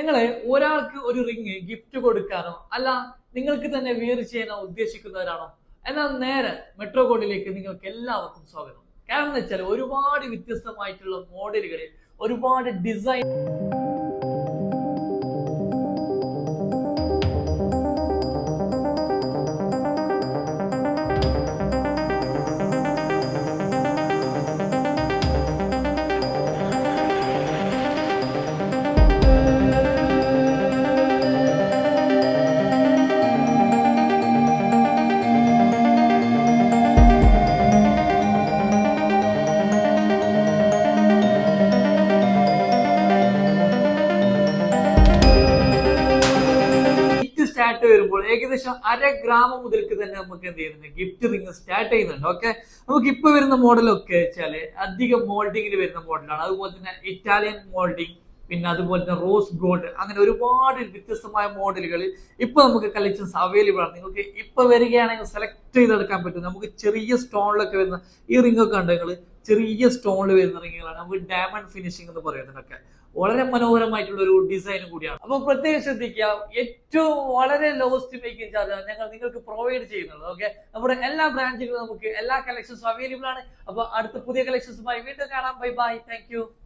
നിങ്ങളെ ഒരാൾക്ക് ഒരു റിങ് ഗിഫ്റ്റ് കൊടുക്കാനോ അല്ല നിങ്ങൾക്ക് തന്നെ വിയർ ചെയ്യാനോ ഉദ്ദേശിക്കുന്നവരാണോ? എന്നാൽ നേരെ മെട്രോ കോഡിലേക്ക് നിങ്ങൾക്ക് എല്ലാവർക്കും സ്വാഗതം. കാരണം എന്ന് വെച്ചാൽ ഒരുപാട് വ്യത്യസ്തമായിട്ടുള്ള മോഡലുകളിൽ ഒരുപാട് ഡിസൈൻ സ്റ്റാർട്ട് വരുമ്പോൾ ഏകദേശം 1/2 ഗ്രാം മുതൽക്ക് തന്നെ നമുക്ക് എന്ത് ചെയ്യുന്നുണ്ട്, ഗിഫ്റ്റ് റിങ് സ്റ്റാർട്ട് ചെയ്യുന്നുണ്ട്. ഓക്കെ, നമുക്ക് ഇപ്പൊ വരുന്ന മോഡലൊക്കെ വെച്ചാല് അധികം മോൾഡിങ്ങിൽ വരുന്ന മോഡലാണ്. അതുപോലെ തന്നെ ഇറ്റാലിയൻ മോൾഡിങ്, പിന്നെ അതുപോലെ തന്നെ റോസ് ഗോൾഡ്, അങ്ങനെ ഒരുപാട് വ്യത്യസ്തമായ മോഡലുകൾ ഇപ്പൊ നമുക്ക് കളക്ഷൻസ് അവൈലബിൾ ആണ്. നിങ്ങൾക്ക് ഇപ്പൊ വരികയാണെങ്കിൽ സെലക്ട് ചെയ്തെടുക്കാൻ പറ്റും. നമുക്ക് ചെറിയ സ്റ്റോണിലൊക്കെ വരുന്ന ഈ റിംഗ് ഒക്കെ ഉണ്ട്, നിങ്ങൾ ചെറിയ സ്റ്റോണിൽ വരുന്ന റിങ്ങുകളാണ്. നമുക്ക് ഡയമണ്ട് ഫിനിഷിംഗ് എന്ന് പറയുന്നതൊക്കെ വളരെ മനോഹരമായിട്ടുള്ള ഒരു ഡിസൈൻ കൂടിയാണ്. അപ്പൊ പ്രത്യേകം ശ്രദ്ധിക്കുക, ഏറ്റവും വളരെ ലോവസ്റ്റ് മേക്കിംഗ് ചാർജാണ് ഞങ്ങൾ നിങ്ങൾക്ക് പ്രൊവൈഡ് ചെയ്യുന്നത്. ഓക്കെ, നമ്മുടെ എല്ലാ ബ്രാഞ്ചിലും നമുക്ക് എല്ലാ കളക്ഷൻസും അവൈലബിൾ ആണ്. അപ്പൊ അടുത്ത പുതിയ കളക്ഷൻസുമായി വീണ്ടും കാണാം. Bye bye, thank you.